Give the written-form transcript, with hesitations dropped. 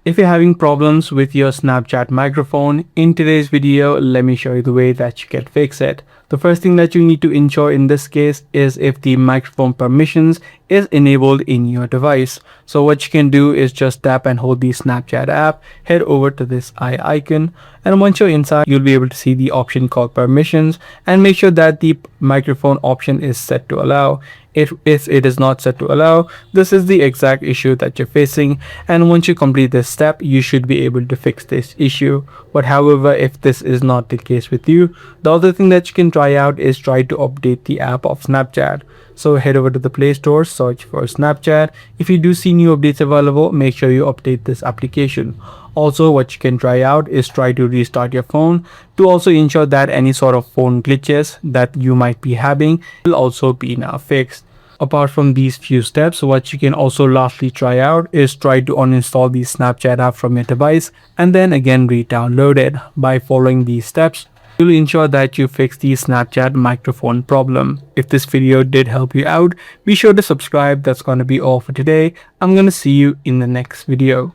If you're having problems with your Snapchat microphone, in today's video, let me show you the way that you can fix it. The first thing that you need to ensure in this case is if the microphone permissions is enabled in your device. So what you can do is just tap and hold the Snapchat app, head over to this eye icon, and once you're inside, you'll be able to see the option called permissions, and make sure that the microphone option is set to allow. If it is not set to allow, this is the exact issue that you're facing, and once you complete this step, you should be able to fix this issue. But however, if this is not the case with you, the other thing that you can try out is try to update the app of Snapchat. So head over to the Play Store, search for Snapchat. If you do see new updates available, make sure you update this application. Also, what you can try out is try to restart your phone to also ensure that any sort of phone glitches that you might be having will also be now fixed. Apart from these few steps, what you can also lastly try out is try to uninstall the Snapchat app from your device and then again re-download it. By following these steps, you'll ensure that you fix the Snapchat microphone problem. If this video did help you out, be sure to subscribe. That's going to be all for today. I'm going to see you in the next video.